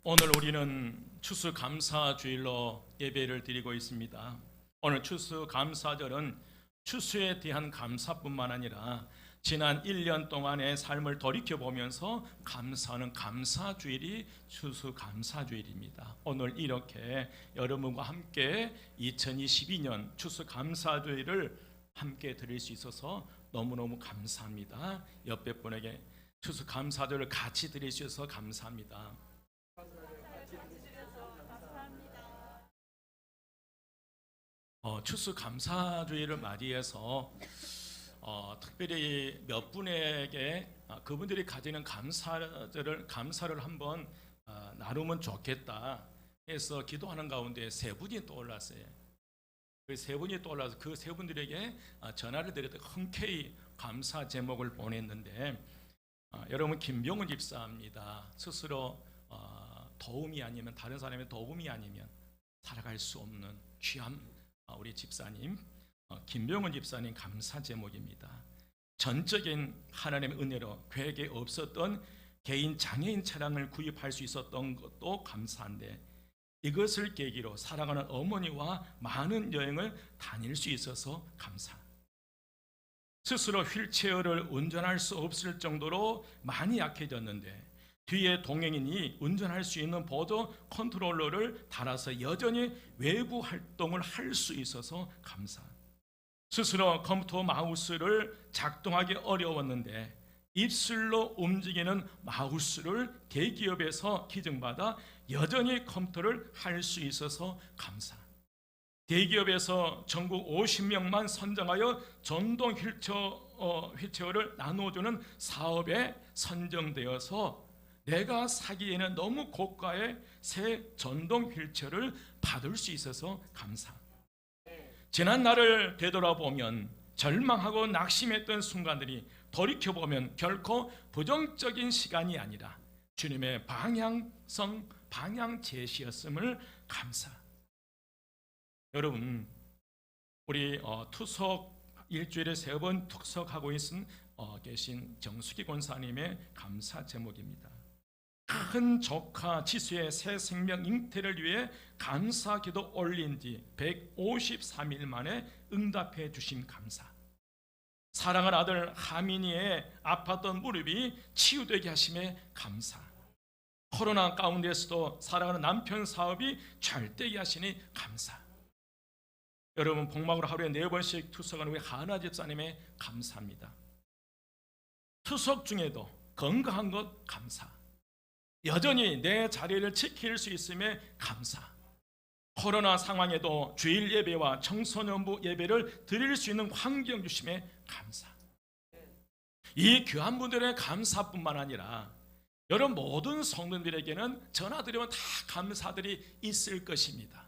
오늘 우리는 추수감사주일로 예배를 드리고 있습니다. 오늘 추수감사절은 추수에 대한 감사뿐만 아니라 지난 1년 동안의 삶을 돌이켜보면서 감사하는 감사주일이 추수감사주일입니다. 오늘 이렇게 여러분과 함께 2022년 추수감사주일을 함께 드릴 수 있어서 너무너무 감사합니다. 옆에 분에게 추수감사절을 같이 드릴 수 있어서 감사합니다. 추수감사주일을 맞이해서 특별히 몇 분에게 그분들이 가지는 감사를 한번 나누면 좋겠다 해서 기도하는 가운데 세 분이 떠올랐어요. 그 세 분이 떠올라서 그 세 분들에게 전화를 드렸더니 흔쾌히 감사 제목을 보냈는데 여러분, 김병훈 집사입니다. 스스로 도움이 아니면, 다른 사람의 도움이 아니면 살아갈 수 없는 귀한 우리 집사님, 김병훈 집사님 감사 제목입니다. 전적인 하나님의 은혜로 계획에 없었던 개인 장애인 차량을 구입할 수 있었던 것도 감사한데, 이것을 계기로 사랑하는 어머니와 많은 여행을 다닐 수 있어서 감사. 스스로 휠체어를 운전할 수 없을 정도로 많이 약해졌는데 뒤에 동행인이 운전할 수 있는 보조 컨트롤러를 달아서 여전히 외부 활동을 할 수 있어서 감사. 스스로 컴퓨터 마우스를 작동하기 어려웠는데 입술로 움직이는 마우스를 대기업에서 기증받아 여전히 컴퓨터를 할 수 있어서 감사. 대기업에서 전국 50명만 선정하여 전동 휠체어를 나눠주는 사업에 선정되어서 내가 사기에는 너무 고가의 새 전동 휠체어를 받을 수 있어서 감사. 지난 날을 되돌아보면 절망하고 낙심했던 순간들이 돌이켜보면 결코 부정적인 시간이 아니라 주님의 방향 제시였음을 감사. 여러분, 우리 투석 일주일에 3번 투석하고 계신 정수기 권사님의 감사 제목입니다. 큰 조카 지수의 새 생명 잉태를 위해 감사 기도 올린 지 153일 만에 응답해 주신 감사. 사랑하는 아들 하민이의 아팠던 무릎이 치유되게 하심에 감사. 코로나 가운데서도 사랑하는 남편 사업이 잘 되게 하시니 감사. 여러분, 복막으로 하루에 4번씩 투석하는 우리 하나 집사님의 감사합니다. 투석 중에도 건강한 것 감사. 여전히 내 자리를 지킬 수 있음에 감사. 코로나 상황에도 주일 예배와 청소년부 예배를 드릴 수 있는 환경 주심에 감사. 이 귀한 분들의 감사뿐만 아니라 여러분 모든 성도들에게는 전화드리면 다 감사들이 있을 것입니다.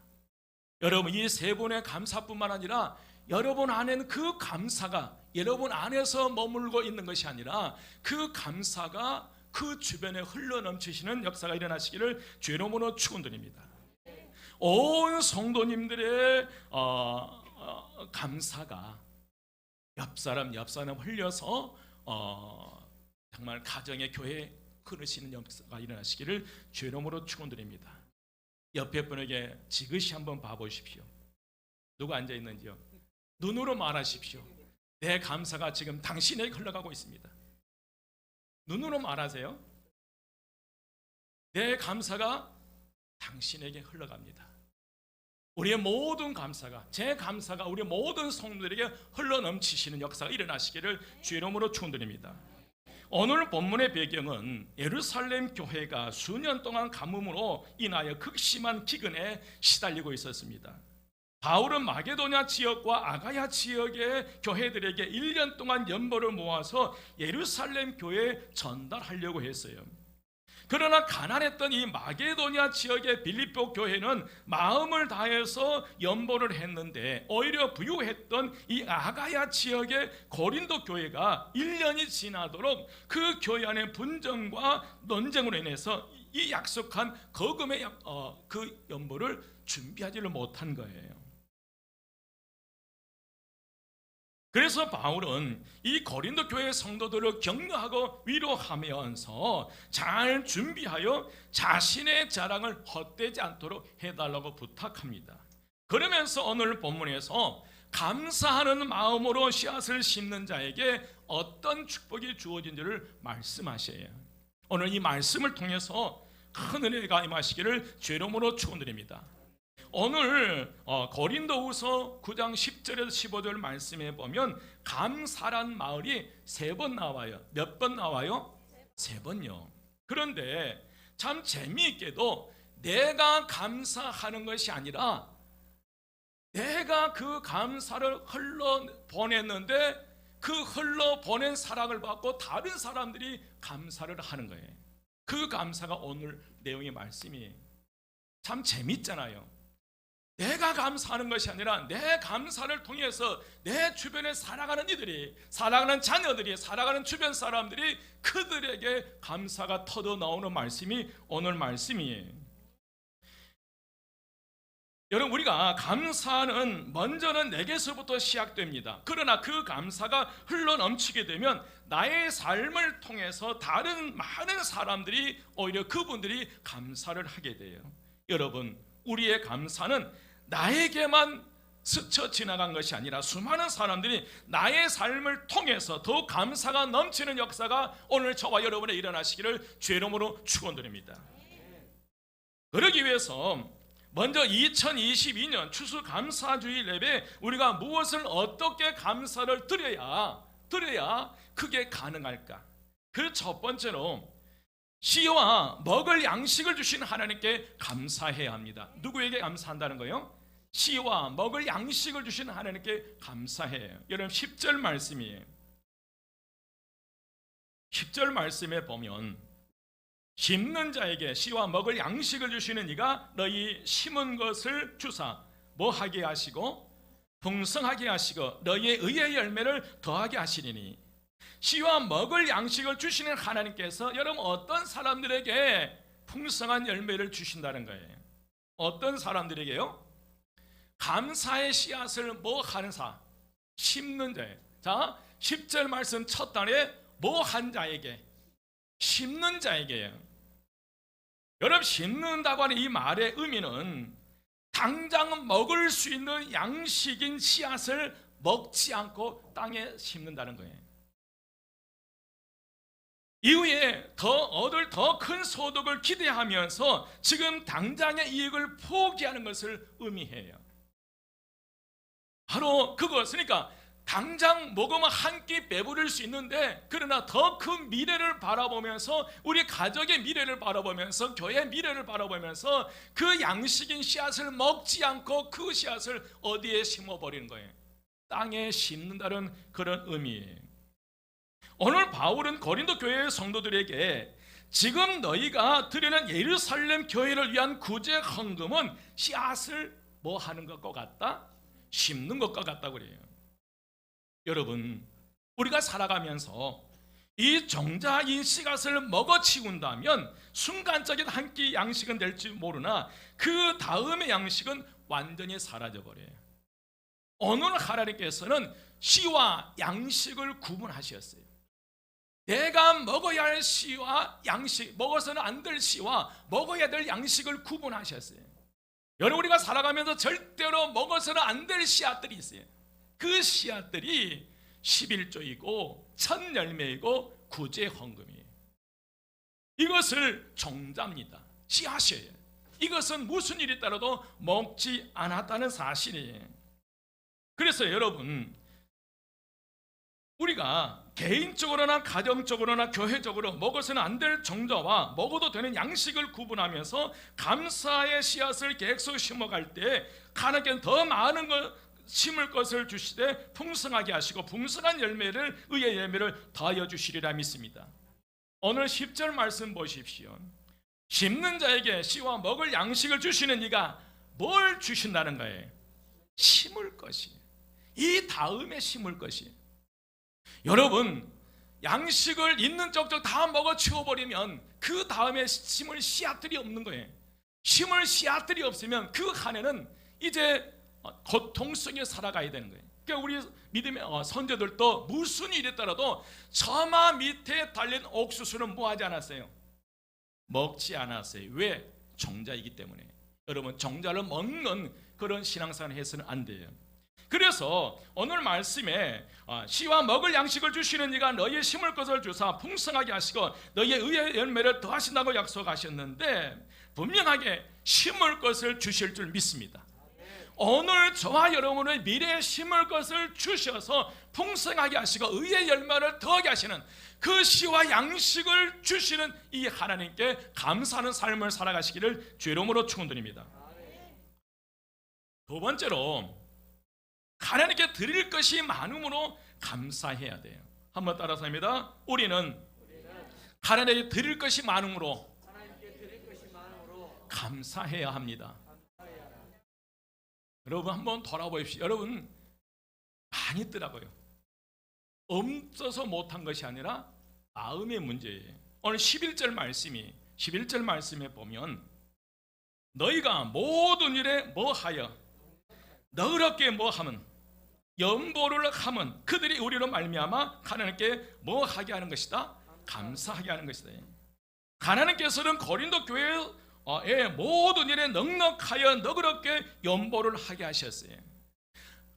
여러분, 이 세 분의 감사뿐만 아니라 여러분 안에는 그 감사가 여러분 안에서 머물고 있는 것이 아니라 그 감사가 그 주변에 흘러넘치시는 역사가 일어나시기를 주의 이름으로 축원드립니다. 온 성도님들의 감사가 옆사람 흘려서 정말 가정의 교회에 흐르시는 역사가 일어나시기를 주의 이름으로 축원드립니다. 옆에 분에게 지그시 한번 봐보십시오. 누가 앉아있는지요? 눈으로 말하십시오. 내 감사가 지금 당신에게 흘러가고 있습니다. 눈으로 말하세요. 내 감사가 당신에게 흘러갑니다. 우리의 모든 감사가, 제 감사가 우리 모든 성도들에게 흘러넘치시는 역사가 일어나시기를 주의 이름으로 축원드립니다. 오늘 본문의 배경은 예루살렘 교회가 수년 동안 가뭄으로 인하여 극심한 기근에 시달리고 있었습니다. 바울은 마게도냐 지역과 아가야 지역의 교회들에게 1년 동안 연보를 모아서 예루살렘 교회에 전달하려고 했어요. 그러나 가난했던 이 마게도냐 지역의 빌립보 교회는 마음을 다해서 연보를 했는데 오히려 부유했던 이 아가야 지역의 고린도 교회가 1년이 지나도록 그 교회 안의 분쟁과 논쟁으로 인해서 이 약속한 거금의 그 연보를 준비하지를 못한 거예요. 그래서 바울은 이 고린도 교회 성도들을 격려하고 위로하면서 잘 준비하여 자신의 자랑을 헛되지 않도록 해달라고 부탁합니다. 그러면서 오늘 본문에서 감사하는 마음으로 씨앗을 심는 자에게 어떤 축복이 주어진지를 말씀하셔요. 오늘 이 말씀을 통해서 큰 은혜가 임하시기를 죄로으로 축원드립니다. 오늘 고린도후서 9장 10절에서 15절 말씀에 보면 감사란 말이 3번 나와요. 몇 번 나와요? 3번요. 그런데 참 재미있게도 내가 감사하는 것이 아니라 내가 그 감사를 흘러보냈는데 그 흘러보낸 사랑을 받고 다른 사람들이 감사를 하는 거예요. 그 감사가 오늘 내용의 말씀이에요. 참 재밌잖아요. 내가 감사하는 것이 아니라 내 감사를 통해서 내 주변에 살아가는 이들이, 살아가는 자녀들이, 살아가는 주변 사람들이 그들에게 감사가 터져 나오는 말씀이 오늘 말씀이에요. 여러분, 우리가 감사는 먼저는 내게서부터 시작됩니다. 그러나 그 감사가 흘러넘치게 되면 나의 삶을 통해서 다른 많은 사람들이 오히려 그분들이 감사를 하게 돼요. 여러분, 우리의 감사는 나에게만 스쳐 지나간 것이 아니라 수많은 사람들이 나의 삶을 통해서 더 감사가 넘치는 역사가 오늘 저와 여러분의 일어나시기를 죄로으로 축원드립니다. 그러기 위해서 먼저 2022년 추수감사주일 예배 우리가 무엇을 어떻게 감사를 드려야 그게 가능할까? 그 첫 번째로 씨와 먹을 양식을 주신 하나님께 감사해야 합니다. 누구에게 감사한다는 거예요? 씨와 먹을 양식을 주신 하나님께 감사해요. 여러분 10절 말씀이에요. 10절 말씀에 보면 심는 자에게 씨와 먹을 양식을 주시는 이가 너희 심은 것을 주사 뭐하게 하시고 풍성하게 하시고 너희의 의의 열매를 더하게 하시리니. 씨와 먹을 양식을 주시는 하나님께서 여러분 어떤 사람들에게 풍성한 열매를 주신다는 거예요. 어떤 사람들에게요? 감사의 씨앗을 뭐 하는 사? 심는 자예요. 자, 10절 말씀 첫 단에 뭐 한 자에게? 심는 자에게요. 여러분 심는다고 하는 이 말의 의미는 당장 먹을 수 있는 양식인 씨앗을 먹지 않고 땅에 심는다는 거예요. 이후에 더 얻을 더 큰 소득을 기대하면서 지금 당장의 이익을 포기하는 것을 의미해요. 바로 그것은 그러니까 당장 먹으면 한 끼 배부를 수 있는데 그러나 더 큰 미래를 바라보면서 우리 가족의 미래를 바라보면서 교회의 미래를 바라보면서 그 양식인 씨앗을 먹지 않고 그 씨앗을 어디에 심어버리는 거예요? 땅에 심는다는 그런 의미예요. 오늘 바울은 고린도 교회의 성도들에게 지금 너희가 드리는 예루살렘 교회를 위한 구제 헌금은 씨앗을 뭐 하는 것과 같다? 심는 것과 같다고 그래요. 여러분 우리가 살아가면서 이 정자인 씨앗을 먹어치운다면 순간적인 한 끼 양식은 될지 모르나 그 다음의 양식은 완전히 사라져버려요. 오늘 하나님께서는 씨와 양식을 구분하셨어요. 내가 먹어야 할 씨와 양식, 먹어서는 안 될 씨와 먹어야 될 양식을 구분하셨어요. 여러분 우리가 살아가면서 절대로 먹어서는 안 될 씨앗들이 있어요. 그 씨앗들이 11조이고 첫 열매이고 구제 헌금이에요. 이것을 종자입니다. 씨앗이에요. 이것은 무슨 일이 따라도 먹지 않았다는 사실이에요. 그래서 여러분 우리가 개인적으로나 가정적으로나 교회적으로 먹어서는 안 될 정자와 먹어도 되는 양식을 구분하면서 감사의 씨앗을 계속 심어갈 때 하나님께는 더 많은 것 심을 것을 주시되 풍성하게 하시고 풍성한 열매를 의의 열매를 더하여 주시리라 믿습니다. 오늘 10절 말씀 보십시오. 심는 자에게 씨와 먹을 양식을 주시는 이가 뭘 주신다는 거예요? 심을 것이. 이 다음에 심을 것이. 여러분 양식을 있는 쪽쪽 다 먹어 치워버리면 그 다음에 심을 씨앗들이 없는 거예요. 심을 씨앗들이 없으면 그 한 해는 이제 고통 속에 살아가야 되는 거예요. 그러니까 우리 믿음의 선조들도 무슨 일이 있더라도 저마 밑에 달린 옥수수는 뭐 하지 않았어요? 먹지 않았어요. 왜? 정자이기 때문에. 여러분, 정자를 먹는 그런 신앙생활을 해서는 안 돼요. 그래서 오늘 말씀에 씨와 먹을 양식을 주시는 이가 너희의 심을 것을 주사 풍성하게 하시고 너희의 의의 열매를 더하신다고 약속하셨는데, 분명하게 심을 것을 주실 줄 믿습니다. 오늘 저와 여러분의 미래에 심을 것을 주셔서 풍성하게 하시고 의의 열매를 더하게 하시는 그 씨와 양식을 주시는 이 하나님께 감사하는 삶을 살아가시기를 주의 이름으로 축원드립니다. 두 번째로, 하나님께 드릴 것이 많음으로 감사해야 돼요. 한번 따라서 합니다. 우리는 하나님께 드릴 것이 많음으로 감사해야 합니다. 여러분, 한번 돌아보십시오. 여러분, 많이 있더라고요. 없어서 못한 것이 아니라 마음의 문제예요. 오늘 11절 말씀에 보면 너희가 모든 일에 뭐하여 너그럽게 뭐하면 연보를 하면 그들이 우리로 말미암아 하나님께 뭐하게 하는 것이다? 감사하게 하는 것이다. 하나님께서는 고린도 교회의 모든 일에 넉넉하여 너그럽게 연보를 하게 하셨어요.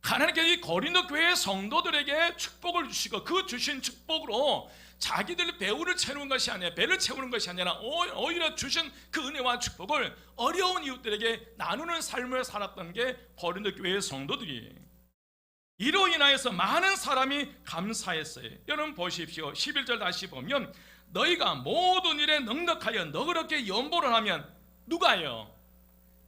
하나님께 이 고린도 교회 성도들에게 축복을 주시고 그 주신 축복으로 자기들 배우를 채우는 것이 아니라 배를 채우는 것이 아니라 오히려 주신 그 은혜와 축복을 어려운 이웃들에게 나누는 삶을 살았던 게 고린도 교회의 성도들이에요. 이로 인하여서 많은 사람이 감사했어요. 여러분 보십시오. 11절 다시 보면 너희가 모든 일에 넉넉하여 너그럽게 연보를 하면 누가요?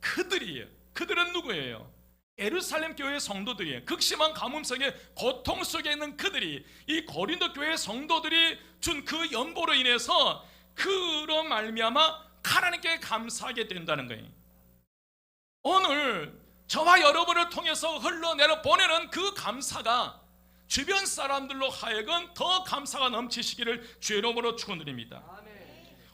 그들이에요. 그들은 누구예요? 예루살렘 교회 성도들이에요. 극심한 가뭄 속에 고통 속에 있는 그들이 이 고린도 교회 성도들이 준 그 연보로 인해서 그로 말미암아 하나님께 감사하게 된다는 거예요. 오늘 저와 여러분을 통해서 흘러내려 보내는 그 감사가 주변 사람들로 하여금 더 감사가 넘치시기를 주의 이름으로 축원드립니다.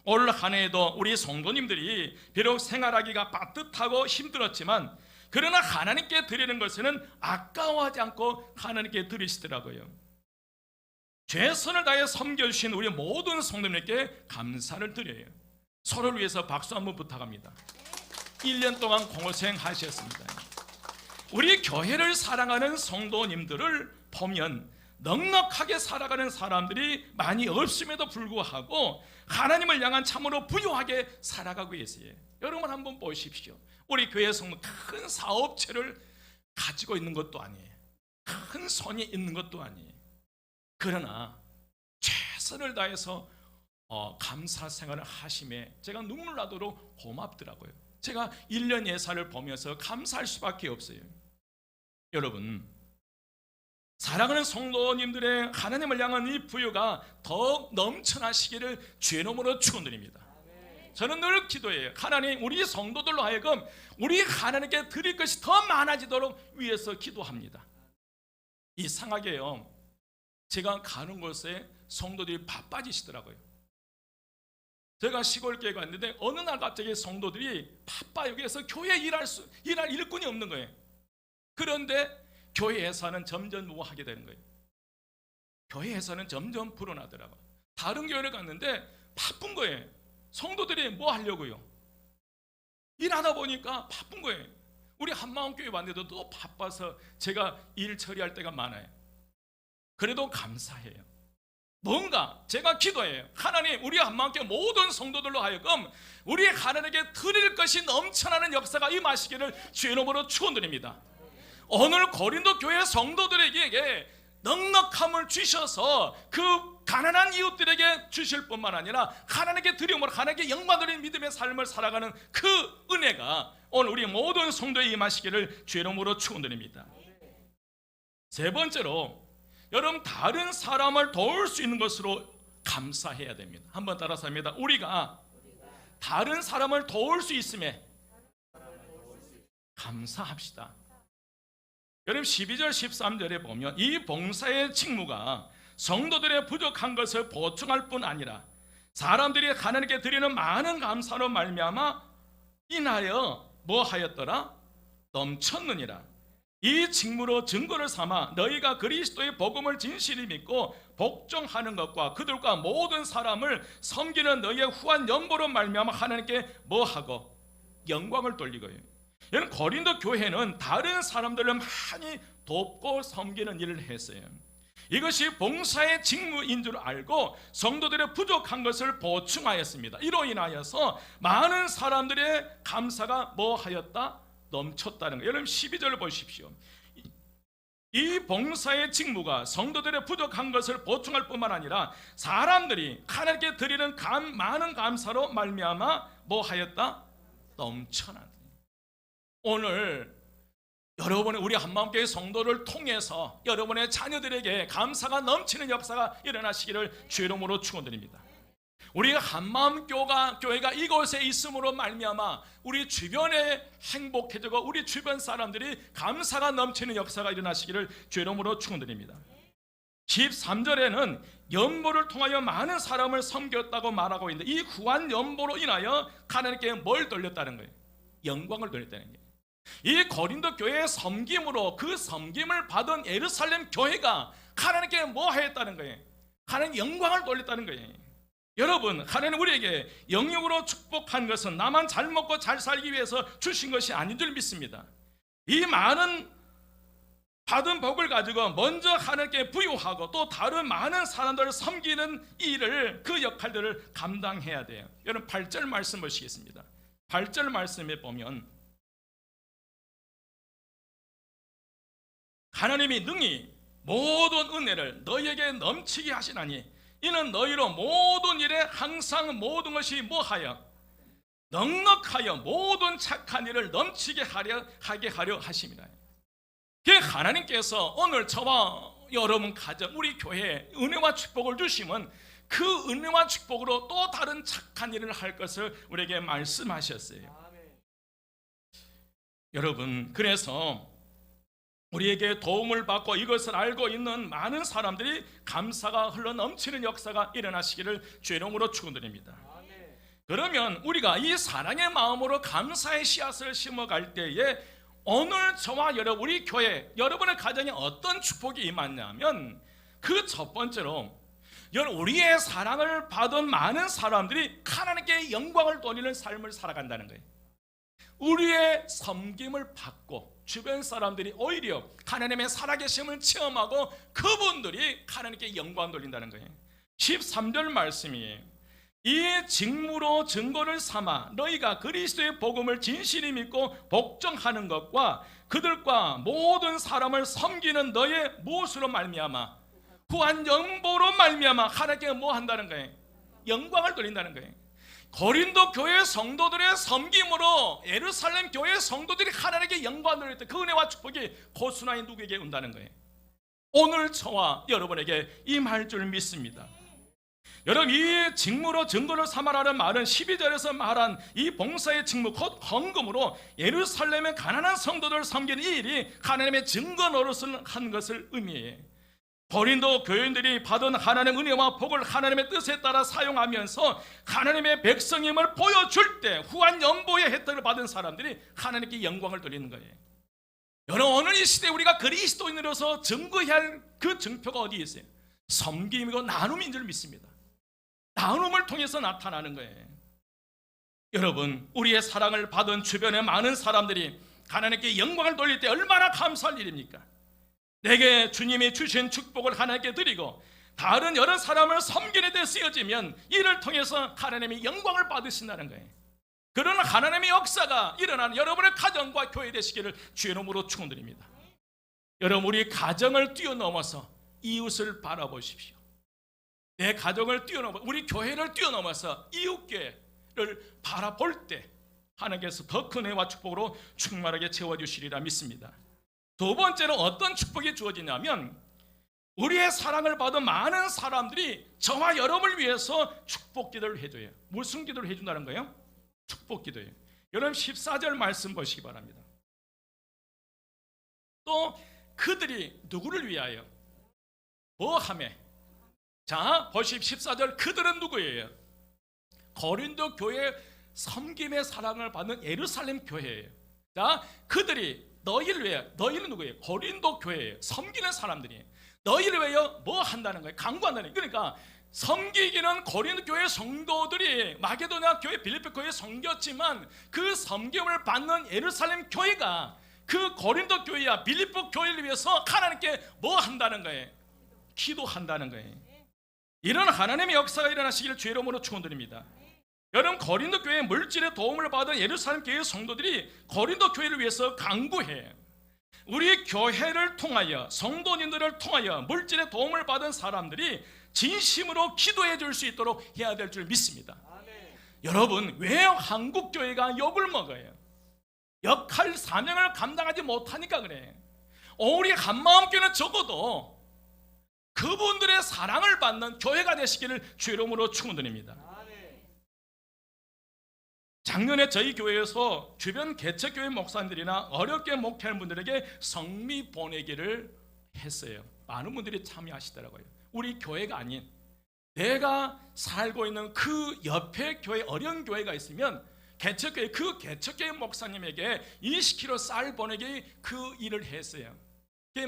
올 한 해에도 우리 성도님들이 비록 생활하기가 빠듯하고 힘들었지만 그러나 하나님께 드리는 것은 아까워하지 않고 하나님께 드리시더라고요. 최선을 다해 섬겨주신 우리 모든 성도님께 감사를 드려요. 서로를 위해서 박수 한번 부탁합니다. 1년 동안 고생하셨습니다. 우리 교회를 사랑하는 성도님들을 보면 넉넉하게 살아가는 사람들이 많이 없음에도 불구하고 하나님을 향한 참으로 부유하게 살아가고 계세요. 여러분 한번 보십시오. 우리 교회 성도 큰 사업체를 가지고 있는 것도 아니에요. 큰 손이 있는 것도 아니에요. 그러나 최선을 다해서 감사 생활을 하심에 제가 눈물 나도록 고맙더라고요. 제가 1년 예산을 보면서 감사할 수밖에 없어요. 여러분, 사랑하는 성도님들의 하나님을 향한 이 부유가 더욱 넘쳐나시기를 주의 이름으로 축원드립니다. 저는 늘 기도해요. 하나님, 우리 성도들로 하여금 우리 하나님께 드릴 것이 더 많아지도록 위해서 기도합니다. 이상하게요, 제가 가는 곳에 성도들이 바빠지시더라고요. 제가 시골교회 갔는데 어느 날 갑자기 성도들이 바빠 여기에서 교회 일할 일꾼이 없는 거예요. 그런데 교회 예산은 점점 무화하게 되는 거예요. 교회 예산은 점점 불어나더라고요. 다른 교회를 갔는데 바쁜 거예요. 성도들이 뭐 하려고요? 일하다 보니까 바쁜 거예요. 우리 한마음교회 왔는데도 또 바빠서 제가 일 처리할 때가 많아요. 그래도 감사해요. 뭔가 제가 기도해요. 하나님, 우리 한마음교회 모든 성도들로 하여금 우리 하나님께 드릴 것이 넘쳐나는 역사가 임하시기를 주의 이름으로 축원드립니다. 오늘 고린도 교회 성도들에게 넉넉함을 주셔서 그 가난한 이웃들에게 주실 뿐만 아니라 하나님께 드림으로 하나님께 영광 드리는 믿음의 삶을 살아가는 그 은혜가 오늘 우리 모든 성도에 임하시기를 주의 이름으로 축원드립니다. 세 번째로, 여러분 다른 사람을 도울 수 있는 것으로 감사해야 됩니다. 한번 따라서 합니다. 우리가 다른 사람을 도울 수 있음에 감사합시다. 여러분 12절 13절에 보면 이 봉사의 직무가 성도들의 부족한 것을 보충할 뿐 아니라 사람들이 하나님께 드리는 많은 감사로 말미암아 인하여 뭐 하였더라? 넘쳤느니라. 이 직무로 증거를 삼아 너희가 그리스도의 복음을 진실히 믿고 복종하는 것과 그들과 모든 사람을 섬기는 너희의 후한 연보로 말미암아 하나님께 뭐하고 영광을 돌리고요. 여러분, 고린도 교회는 다른 사람들을 많이 돕고 섬기는 일을 했어요. 이것이 봉사의 직무인 줄 알고 성도들의 부족한 것을 보충하였습니다. 이로 인하여서 많은 사람들의 감사가 뭐하였다? 넘쳤다는 거예요. 여러분 12절 보십시오. 이 봉사의 직무가 성도들의 부족한 것을 보충할 뿐만 아니라 사람들이 하나님께 드리는 많은 감사로 말미암아 뭐하였다? 넘쳐난다. 오늘 여러분의 우리 한마음교회 성도를 통해서 여러분의 자녀들에게 감사가 넘치는 역사가 일어나시기를 주의 이름으로 축원드립니다. 우리 한마음교회가 이곳에 있음으로 말미암아 우리 주변에 행복해지고 우리 주변 사람들이 감사가 넘치는 역사가 일어나시기를 주의 이름으로 축원드립니다. 13절에는 연보를 통하여 많은 사람을 섬겼다고 말하고 있는데 이 구한 연보로 인하여 하나님께 뭘 돌렸다는 거예요? 영광을 돌렸다는 거예요. 이 고린도 교회의 섬김으로 그 섬김을 받은 예루살렘 교회가 하나님께 뭐 했다는 거예요? 하나님 영광을 돌렸다는 거예요. 여러분, 하나님 우리에게 영육으로 축복한 것은 나만 잘 먹고 잘 살기 위해서 주신 것이 아닌 줄 믿습니다. 이 많은 받은 복을 가지고 먼저 하나님께 부요하고 또 다른 많은 사람들을 섬기는 일을, 그 역할들을 감당해야 돼요. 여러분 8절 말씀 보시겠습니다. 8절 말씀에 보면 하나님이 능히 모든 은혜를 너희에게 넘치게 하시나니 이는 너희로 모든 일에 항상 모든 것이 뭐하여 넉넉하여 모든 착한 일을 넘치게 하게 하려 하심이라. 하나님께서 오늘 저와 여러분 가정, 우리 교회에 은혜와 축복을 주시면 그 은혜와 축복으로 또 다른 착한 일을 할 것을 우리에게 말씀하셨어요. 여러분, 그래서 우리에게 도움을 받고 이것을 알고 있는 많은 사람들이 감사가 흘러넘치는 역사가 일어나시기를 주의 이름으로 축원드립니다. 그러면 우리가 이 사랑의 마음으로 감사의 씨앗을 심어갈 때에 오늘 저와 여러분, 우리 교회, 여러분의 가정에 어떤 축복이 임하냐면 그 첫 번째로 우리의 사랑을 받은 많은 사람들이 하나님께 영광을 돌리는 삶을 살아간다는 거예요. 우리의 섬김을 받고 주변 사람들이 오히려 하나님의 살아계심을 체험하고 그분들이 하나님께 영광 돌린다는 거예요. 13절 말씀이에요. 이 직무로 증거를 삼아 너희가 그리스도의 복음을 진실히 믿고 복종하는 것과 그들과 모든 사람을 섬기는 너의 무엇으로 말미암아 후한 연보로 말미암아 하나님께 뭐 한다는 거예요? 영광을 돌린다는 거예요. 고린도 교회 성도들의 섬김으로 예루살렘 교회 성도들이 하나님께 영광을 돌릴 때 그 은혜와 축복이 고스란히 누구에게 온다는 거예요? 오늘 저와 여러분에게 임할 줄 믿습니다. 여러분, 이 직무로 증거를 삼아라는 말은 12절에서 말한 이 봉사의 직무 곧 헌금으로 예루살렘의 가난한 성도들을 섬기는 이 일이 하나님의 증거 노릇을 한 것을 의미해요. 고린도 교인들이 받은 하나님의 은혜와 복을 하나님의 뜻에 따라 사용하면서 하나님의 백성임을 보여줄 때 후한 연보의 혜택을 받은 사람들이 하나님께 영광을 돌리는 거예요. 여러분, 오늘 이 시대에 우리가 그리스도인으로서 증거해야 할 그 증표가 어디에 있어요? 섬김이고 나눔인 줄 믿습니다. 나눔을 통해서 나타나는 거예요. 여러분, 우리의 사랑을 받은 주변의 많은 사람들이 하나님께 영광을 돌릴 때 얼마나 감사할 일입니까? 내게 주님이 주신 축복을 하나님께 드리고 다른 여러 사람을 섬기는 데 쓰여지면 이를 통해서 하나님이 영광을 받으신다는 거예요. 그런 하나님의 역사가 일어나는 여러분의 가정과 교회 되시기를 주의 이름으로 축원드립니다. 여러분, 우리 가정을 뛰어넘어서 이웃을 바라보십시오. 내 가정을 뛰어넘어 우리 교회를 뛰어넘어서 이웃교회를 바라볼 때 하나님께서 더 큰 은혜와 축복으로 충만하게 채워주시리라 믿습니다. 두 번째로 어떤 축복이 주어지냐면 우리의 사랑을 받은 많은 사람들이 저와 여러분을 위해서 축복 기도를 해줘요. 무슨 기도를 해준다는 거예요? 축복 기도예요. 여러분 14절 말씀 보시기 바랍니다. 또 그들이 누구를 위하여 뭐하매? 자, 보십시오. 14절 그들은 누구예요? 고린도 교회 섬김의 사랑을 받는 예루살렘 교회예요. 자, 그들이 너희를 위해, 너희는 누구예요? 고린도 교회예요. 섬기는 사람들이 너희를 위하여 뭐 한다는 거예요? 강구한다는 거예요. 그러니까 섬기기는 고린도 교회 성도들이 마게도냐 교회, 빌립보 교회에 섬겼지만 그 섬김을 받는 예루살렘 교회가 그 고린도 교회야 빌립보 교회를 위해서 하나님께 뭐 한다는 거예요? 기도한다는 거예요. 이런 하나님의 역사가 일어나시기를 주의 이름으로 축원드립니다. 여러분, 고린도 교회의 물질의 도움을 받은 예루살렘 교회 성도들이 고린도 교회를 위해서 간구해. 우리 교회를 통하여, 성도님들을 통하여 물질의 도움을 받은 사람들이 진심으로 기도해 줄 수 있도록 해야 될 줄 믿습니다. 아멘. 여러분, 왜 한국 교회가 욕을 먹어요? 역할 사명을 감당하지 못하니까 그래. 우리 한마음교회는 적어도 그분들의 사랑을 받는 교회가 되시기를 주의 이름으로 축원드립니다. 작년에 저희 교회에서 주변 개척교회 목사님들이나 어렵게 목회하는 분들에게 성미 보내기를 했어요. 많은 분들이 참여하시더라고요. 우리 교회가 아닌 내가 살고 있는 그 옆에 교회, 어려운 교회가 있으면 개척교회, 그 개척교회 목사님에게 20kg 쌀 보내기 그 일을 했어요.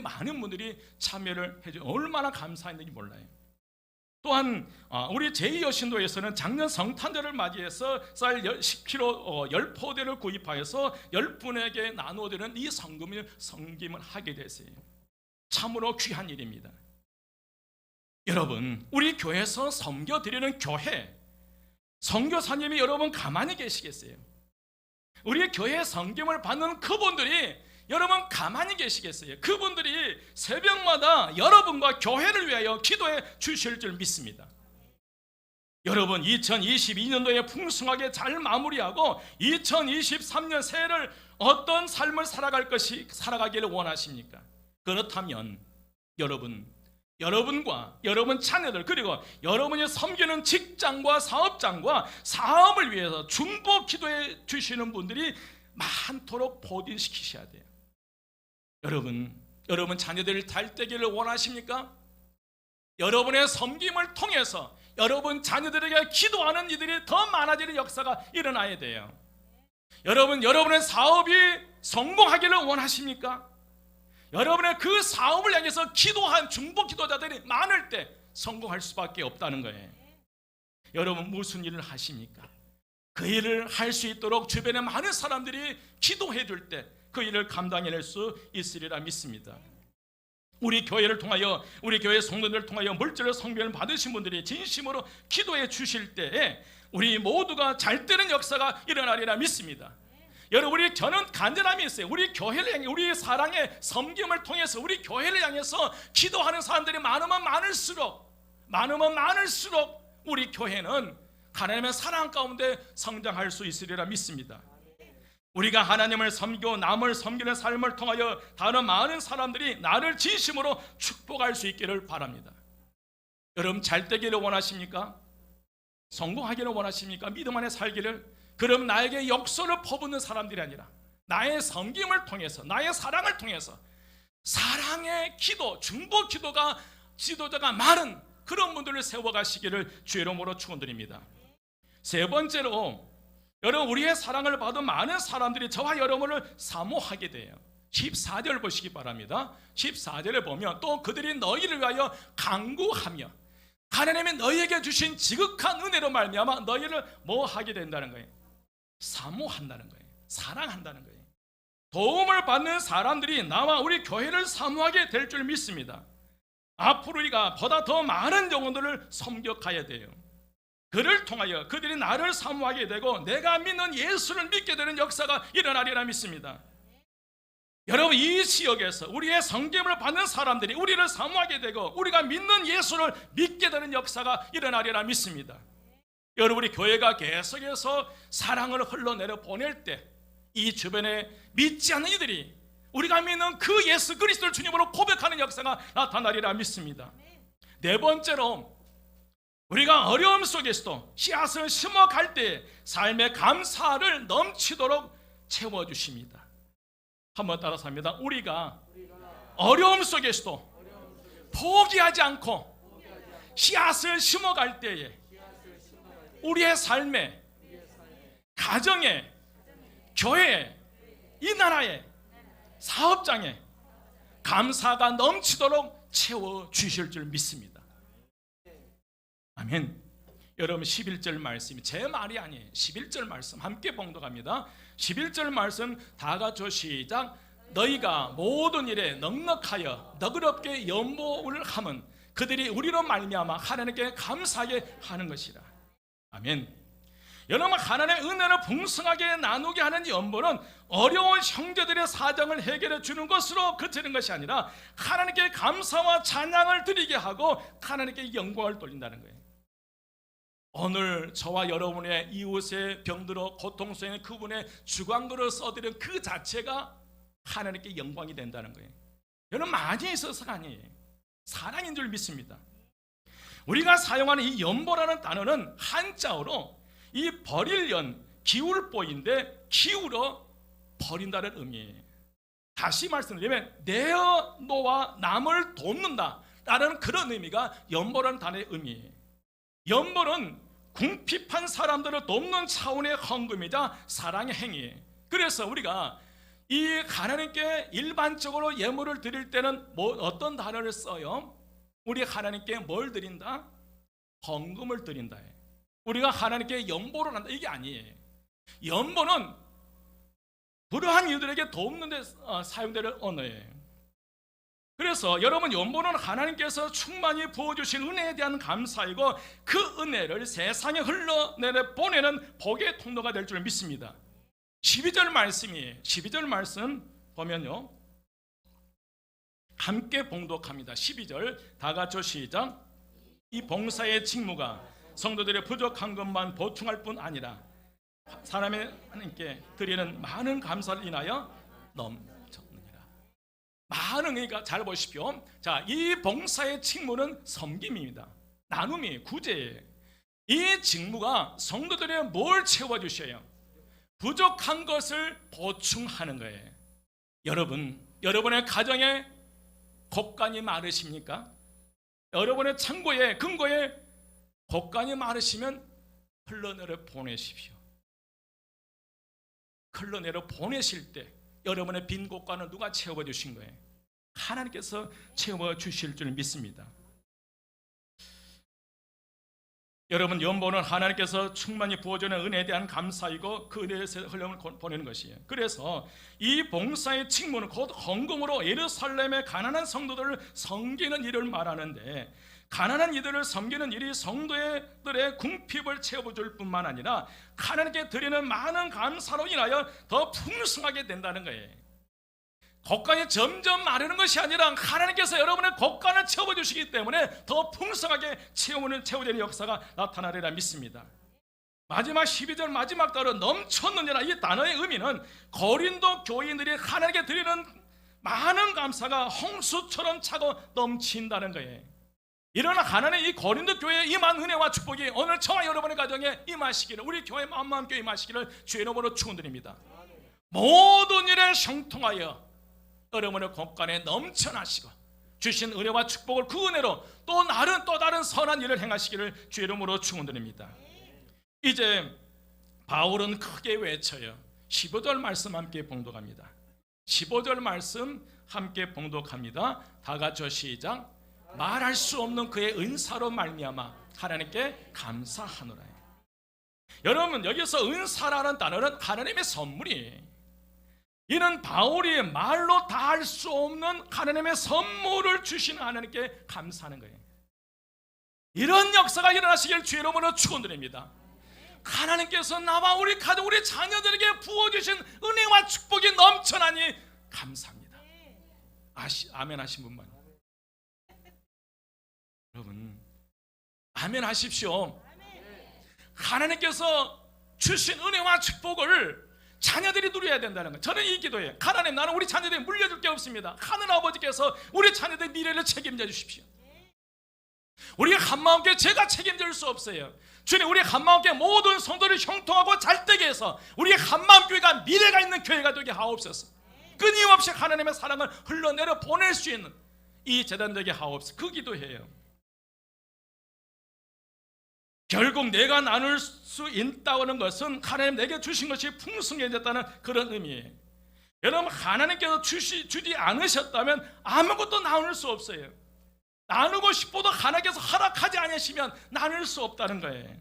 많은 분들이 참여를 해줘요. 얼마나 감사했는지 몰라요. 또한 우리 제2여신도에서는 작년 성탄절을 맞이해서 쌀 10kg 10포대를 구입하여서 10분에게 나누어드리는 이 섬김을 하게 됐어요. 참으로 귀한 일입니다. 여러분, 우리 교회에서 섬겨드리는 교회, 선교사님이 여러분 가만히 계시겠어요? 우리 교회 섬김을 받는 그분들이 여러분 가만히 계시겠어요? 그분들이 새벽마다 여러분과 교회를 위하여 기도해 주실 줄 믿습니다. 여러분, 2022년도에 풍성하게 잘 마무리하고 2023년 새해를 어떤 삶을 살아가기를 원하십니까? 그렇다면 여러분과 여러분 자녀들, 그리고 여러분이 섬기는 직장과 사업장과 사업을 위해서 중보 기도해 주시는 분들이 많도록 포진시키셔야 돼요. 여러분 자녀들이 잘 되기를 원하십니까? 여러분의 섬김을 통해서 여러분 자녀들에게 기도하는 이들이 더 많아지는 역사가 일어나야 돼요. 여러분의 사업이 성공하기를 원하십니까? 여러분의 그 사업을 향해서 기도한 중보 기도자들이 많을 때 성공할 수밖에 없다는 거예요. 여러분, 무슨 일을 하십니까? 그 일을 할 수 있도록 주변에 많은 사람들이 기도해 줄 때 그 일을 감당해낼 수 있으리라 믿습니다. 우리 교회를 통하여, 우리 교회 성도들을 통하여 물질의 성경을 받으신 분들이 진심으로 기도해 주실 때에 우리 모두가 잘 되는 역사가 일어나리라 믿습니다. 여러분, 저는 간절함이 있어요. 우리 교회를 향해, 우리 사랑의 섬김을 통해서 우리 교회를 향해서 기도하는 사람들이 많으면 많을수록 우리 교회는 하나님의 사랑 가운데 성장할 수 있으리라 믿습니다. 우리가 하나님을 섬기고 남을 섬기는 삶을 통하여 다른 많은 사람들이 나를 진심으로 축복할 수 있기를 바랍니다. 여러분, 잘 되기를 원하십니까? 성공하기를 원하십니까? 믿음 안에 살기를? 그럼 나에게 역소를 퍼붓는 사람들이 아니라 나의 섬김을 통해서, 나의 사랑을 통해서 사랑의 기도, 중보 기도가 지도자가 많은 그런 분들을 세워가시기를 주의 이름으로 축원드립니다. 세 번째로, 여러분, 우리의 사랑을 받은 많은 사람들이 저와 여러분을 사모하게 돼요. 14절 보시기 바랍니다. 14절에 보면 또 그들이 너희를 위하여 간구하며 하나님이 너희에게 주신 지극한 은혜로 말미암아 너희를 뭐 하게 된다는 거예요? 사모한다는 거예요. 사랑한다는 거예요. 도움을 받는 사람들이 나와 우리 교회를 사모하게 될 줄 믿습니다. 앞으로 우리가 보다 더 많은 영혼들을 섬겨가야 돼요. 그를 통하여 그들이 나를 사모하게 되고 내가 믿는 예수를 믿게 되는 역사가 일어나리라 믿습니다. 여러분, 이 지역에서 우리의 섬김을 받는 사람들이 우리를 사모하게 되고 우리가 믿는 예수를 믿게 되는 역사가 일어나리라 믿습니다. 여러분, 우리 교회가 계속해서 사랑을 흘러내려 보낼 때 이 주변에 믿지 않는 이들이 우리가 믿는 그 예수 그리스도를 주님으로 고백하는 역사가 나타나리라 믿습니다. 네 번째로, 우리가 어려움 속에서도 씨앗을 심어갈 때 삶의 감사를 넘치도록 채워주십니다. 한번 따라서 합니다. 우리가 어려움 속에서도 포기하지 않고 씨앗을 심어갈 때에 우리의 삶에, 가정에, 교회에, 이 나라에 사업장에 감사가 넘치도록 채워주실 줄 믿습니다. 아멘. 여러분 11절 말씀이 제 말이 아니에요. 11절 말씀 함께 봉독합니다. 11절 말씀 다 같이 시작. 너희가 모든 일에 넉넉하여 너그럽게 연보를 하면 그들이 우리로 말미암아 하나님께 감사하게 하는 것이라. 아멘. 여러분 하나님의 은혜를 풍성하게 나누게 하는 연보는 어려운 형제들의 사정을 해결해 주는 것으로 그치는 것이 아니라 하나님께 감사와 찬양을 드리게 하고 하나님께 영광을 돌린다는 거예요. 오늘 저와 여러분의 이웃의 병들어 고통 속에 그분의 주광으로 써드린 그 자체가 하나님께 영광이 된다는 거예요. 여러분 많이 있어서가 아니에요. 사랑인 줄 믿습니다. 우리가 사용하는 이 연보라는 단어는 한자어로 이 버릴 연, 기울보인데 기울어 버린다는 의미예요. 다시 말씀드리면 내어 놓아 남을 돕는다 라는 그런 의미가 연보라는 단어의 의미예요. 연보는 궁핍한 사람들을 돕는 차원의 헌금이자 사랑의 행위예요. 그래서 우리가 이 하나님께 일반적으로 예물을 드릴 때는 어떤 단어를 써요? 우리 하나님께 뭘 드린다? 헌금을 드린다. 우리가 하나님께 연보를 한다 이게 아니에요. 연보는 그러한 이들에게 돕는 데 사용되는 언어예요. 그래서 여러분 연보는 하나님께서 충만히 부어주신 은혜에 대한 감사이고 그 은혜를 세상에 흘러내려 보내는 복의 통로가 될 줄 믿습니다. 12절 말씀이에요. 12절 말씀 보면요 함께 봉독합니다. 12절 다 같이 시작. 이 봉사의 직무가 성도들의 부족한 것만 보충할 뿐 아니라 사람의 하나님께 드리는 많은 감사를 인하여 넘쳤느니라. 많은, 그러니까 잘 보십시오. 자, 이 봉사의 직무는 섬김입니다. 나눔이에요. 구제예요. 이 직무가 성도들의 뭘 채워주셔요? 부족한 것을 보충하는 거예요. 여러분의 가정에 곡간이 마르십니까? 여러분의 창고에 금고에 곡간이 마르시면 흘러내려 보내십시오. 흘러내려 보내실 때 여러분의 빈 곡간을 누가 채워주신 거예요? 하나님께서 채워주실 줄 믿습니다. 여러분 연보는 하나님께서 충만히 부어주는 은혜에 대한 감사이고 그 은혜에서 흘림을 보내는 것이에요. 그래서 이 봉사의 직무는 곧 헌금으로 예루살렘의 가난한 성도들을 섬기는 일을 말하는데 가난한 이들을 섬기는 일이 성도들의 궁핍을 채워줄 뿐만 아니라 하나님께 드리는 많은 감사로 인하여 더 풍성하게 된다는 거예요. 곡간이 점점 마르는 것이 아니라 하나님께서 여러분의 곡간을 채워주시기 때문에 더 풍성하게 채워지는 역사가 나타나리라 믿습니다. 마지막 12절 마지막 단어 넘쳤느니라, 이 단어의 의미는 고린도 교인들이 하나님께 드리는 많은 감사가 홍수처럼 차고 넘친다는 거예요. 이런 하나님의 이 고린도 교회에 임한 은혜와 축복이 오늘 저와 여러분의 가정에 임하시기를, 우리 교회 만만교회 임하시기를 주의 이름으로 축원드립니다. 모든 일에 형통하여 여러분의 곡간에 넘쳐나시고 주신 은혜와 축복을 그 은혜로 또 다른 선한 일을 행하시기를 주의 이름으로 축원드립니다. 이제 바울은 크게 외쳐요. 15절 말씀 함께 봉독합니다. 15절 말씀 함께 봉독합니다. 다 같이 시작. 말할 수 없는 그의 은사로 말미암아 하나님께 감사하노라. 여러분 여기서 은사라는 단어는 하나님의 선물이에요. 이는 바울이 말로 다 할 수 없는 하나님의 선물을 주신 하나님께 감사하는 거예요. 이런 역사가 일어나시길 주의 이름으로 축원드립니다. 하나님께서 나와 우리 가족, 우리 자녀들에게 부어주신 은혜와 축복이 넘쳐나니 감사합니다. 아멘 하신 분만. 여러분 아멘 하십시오. 하나님께서 주신 은혜와 축복을 자녀들이 누려야 된다는 거예요. 저는 이 기도예요. 하나님, 나는 우리 자녀들이 물려줄 게 없습니다. 하늘 아버지께서 우리 자녀들의 미래를 책임져 주십시오. 우리 한마음교회 제가 책임질 수 없어요. 주님, 우리 한마음교회 모든 성도를 형통하고 잘되게 해서 우리 한마음교회가 미래가 있는 교회가 되게 하옵소서. 끊임없이 하나님의 사랑을 흘러내려 보낼 수 있는 이 재단 되게 하옵소서. 그 기도해요. 결국 내가 나눌 수 있다는 것은 하나님 내게 주신 것이 풍성해졌다는 그런 의미예요. 여러분, 하나님께서 주지 않으셨다면 아무것도 나눌 수 없어요. 나누고 싶어도 하나님께서 허락하지 않으시면 나눌 수 없다는 거예요.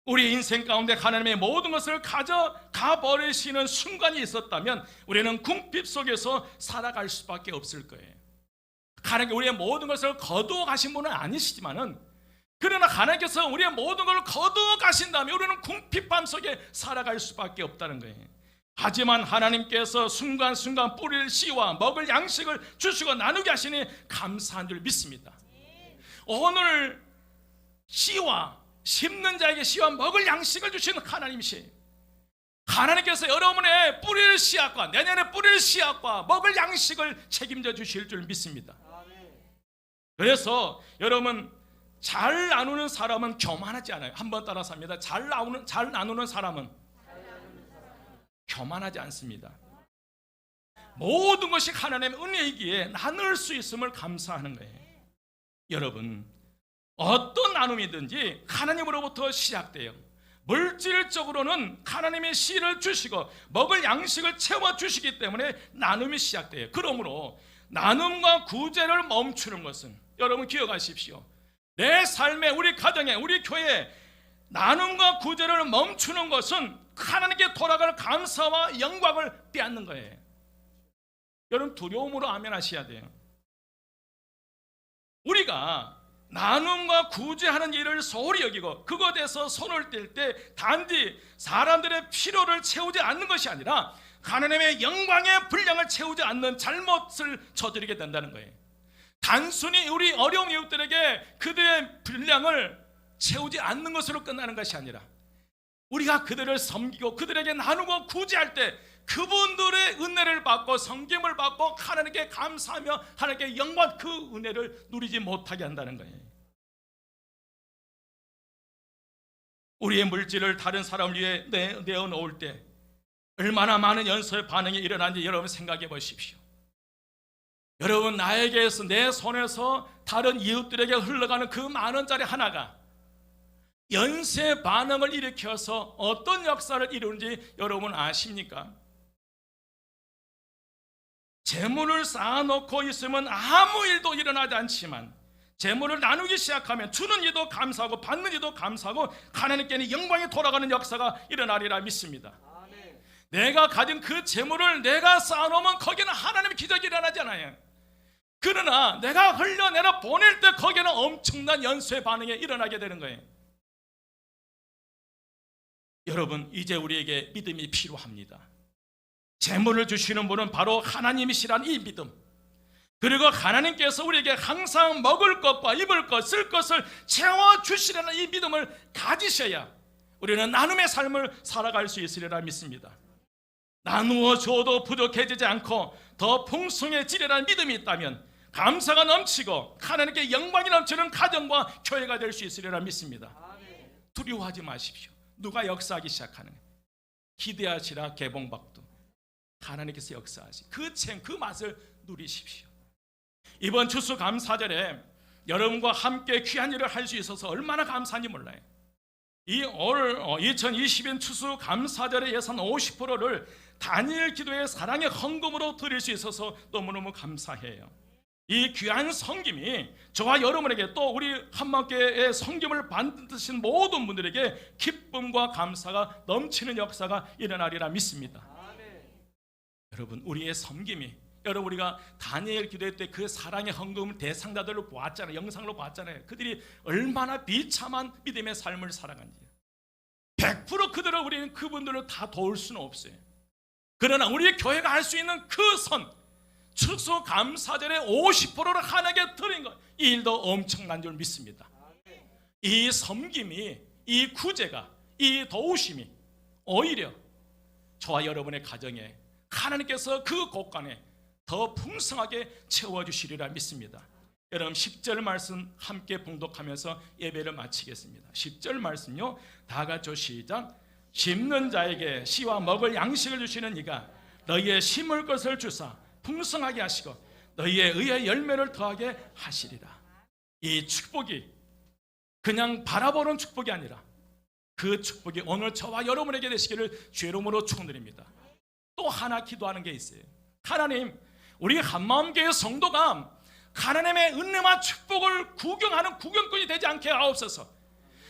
우리 인생 가운데 하나님의 모든 것을 가져가 버리시는 순간이 있었다면 우리는 궁핍 속에서 살아갈 수밖에 없을 거예요. 하나님께 우리의 모든 것을 거두어 가신 분은 아니시지만은, 그러나 하나님께서 우리의 모든 걸 거두어 가신 다음에 우리는 궁핍함 속에 살아갈 수밖에 없다는 거예요. 하지만 하나님께서 순간순간 뿌릴 씨와 먹을 양식을 주시고 나누게 하시니 감사한 줄 믿습니다. 오늘 씨와 심는 자에게 씨와 먹을 양식을 주시는 하나님이시, 하나님께서 여러분의 뿌릴 씨앗과 내년에 뿌릴 씨앗과 먹을 양식을 책임져 주실 줄 믿습니다. 그래서 여러분, 잘 나누는 사람은 교만하지 않아요. 한번 따라서 합니다. 잘 나누는 사람은 교만하지 않습니다. 모든 것이 하나님의 은혜이기에 나눌 수 있음을 감사하는 거예요. 여러분, 어떤 나눔이든지 하나님으로부터 시작돼요. 물질적으로는 하나님의 씨를 주시고 먹을 양식을 채워주시기 때문에 나눔이 시작돼요. 그러므로 나눔과 구제를 멈추는 것은, 여러분 기억하십시오, 내 삶에, 우리 가정에, 우리 교회에 나눔과 구제를 멈추는 것은 하나님께 돌아갈 감사와 영광을 빼앗는 거예요. 여러분, 두려움으로 아멘 하셔야 돼요. 우리가 나눔과 구제하는 일을 소홀히 여기고 그것에 대해서 손을 뗄 때 단지 사람들의 필요를 채우지 않는 것이 아니라 하나님의 영광의 분량을 채우지 않는 잘못을 저지르게 된다는 거예요. 단순히 우리 어려운 이웃들에게 그들의 분량을 채우지 않는 것으로 끝나는 것이 아니라 우리가 그들을 섬기고 그들에게 나누고 구제할 때 그분들의 은혜를 받고 섬김을 받고 하나님께 감사하며 하나님께 영광, 그 은혜를 누리지 못하게 한다는 거예요. 우리의 물질을 다른 사람을 위해 내어놓을 때 얼마나 많은 연소의 반응이 일어나는지 여러분 생각해 보십시오. 여러분, 나에게서, 내 손에서 다른 이웃들에게 흘러가는 그 10,000원짜리 하나가 연쇄 반응을 일으켜서 어떤 역사를 이루는지 여러분 아십니까? 재물을 쌓아놓고 있으면 아무 일도 일어나지 않지만 재물을 나누기 시작하면 주는 이도 감사하고 받는 이도 감사하고 하나님께는 영광이 돌아가는 역사가 일어나리라 믿습니다. 아멘. 내가 가진 그 재물을 내가 쌓아놓으면 거기는 하나님의 기적이 일어나잖아요. 그러나 내가 흘려내려 보낼 때 거기에는 엄청난 연쇄 반응이 일어나게 되는 거예요. 여러분, 이제 우리에게 믿음이 필요합니다. 재물을 주시는 분은 바로 하나님이시란 이 믿음, 그리고 하나님께서 우리에게 항상 먹을 것과 입을 것, 쓸 것을 채워주시라는 이 믿음을 가지셔야 우리는 나눔의 삶을 살아갈 수 있으리라 믿습니다. 나누어 줘도 부족해지지 않고 더 풍성해지리라는 믿음이 있다면 감사가 넘치고 하나님께 영광이 넘치는 가정과 교회가 될 수 있으리라 믿습니다. 두려워하지 마십시오. 누가 역사하기 시작하는 거예요. 기대하시라 개봉박도. 하나님께서 역사하시, 그 맛을 누리십시오. 이번 추수감사절에 여러분과 함께 귀한 일을 할 수 있어서 얼마나 감사한지 몰라요. 이 올 2020년 추수감사절의 예산 50%를 다니엘 기도의 사랑의 헌금으로 드릴 수 있어서 너무너무 감사해요. 이 귀한 섬김이 저와 여러분에게, 또 우리 한마교회의 섬김을 받으신 모든 분들에게 기쁨과 감사가 넘치는 역사가 일어나리라 믿습니다. 아멘. 여러분, 우리의 섬김이, 여러분, 우리가 다니엘 기도회 때 그 사랑의 헌금 대상자들로 보았잖아요. 영상으로 봤잖아요. 그들이 얼마나 비참한 믿음의 삶을 살아간지. 100% 그들을, 우리는 그분들을 다 도울 수는 없어요. 그러나 우리 교회가 할 수 있는 그 선, 추수감사절에 50%를 하나님께 드린 것, 이 일도 엄청난 줄 믿습니다. 이 섬김이, 이 구제가, 이 도우심이 오히려 저와 여러분의 가정에 하나님께서 그 곳간에 더 풍성하게 채워주시리라 믿습니다. 여러분, 10절 말씀 함께 봉독하면서 예배를 마치겠습니다. 10절 말씀요, 다 같이 시작. 심는 자에게 씨와 먹을 양식을 주시는 이가 너희의 심을 것을 주사 풍성하게 하시고 너희의 의의 열매를 더하게 하시리라. 이 축복이 그냥 바라보는 축복이 아니라 그 축복이 오늘 저와 여러분에게 되시기를 주의 이름으로 축원드립니다. 또 하나 기도하는 게 있어요. 하나님, 우리 한마음교회 성도가 하나님의 은혜와 축복을 구경하는 구경꾼이 되지 않게 하옵소서.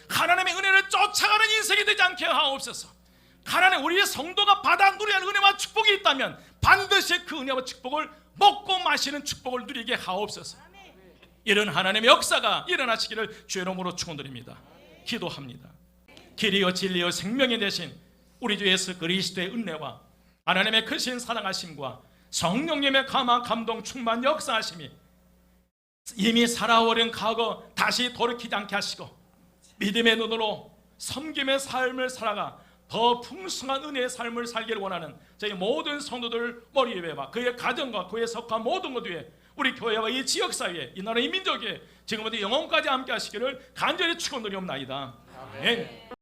하나님의 은혜를 쫓아가는 인생이 되지 않게 하옵소서. 하나님, 우리 성도가 받아 누려야 할 은혜와 축복이 있다면 반드시 그 은혜와 축복을 먹고 마시는 축복을 누리게 하옵소서. 이런 하나님의 역사가 일어나시기를 주의 이름으로 축원드립니다. 기도합니다. 길이요 진리요 생명이 되신 우리 주 예수 그리스도의 은혜와 하나님의 크신 사랑하심과 성령님의 감화 감동 충만 역사하심이 이미 살아오른 과거 다시 돌이키지 않게 하시고 믿음의 눈으로 섬김의 삶을 살아가 더 풍성한 은혜의 삶을 살기를 원하는 저희 모든 성도들 머리 위에와 그의 가정과 그의 속한 모든 것 위에 우리 교회와 이 지역사회에 이 나라 이 민족에 지금부터 영원까지 함께 하시기를 간절히 축원드리옵나이다. 아멘.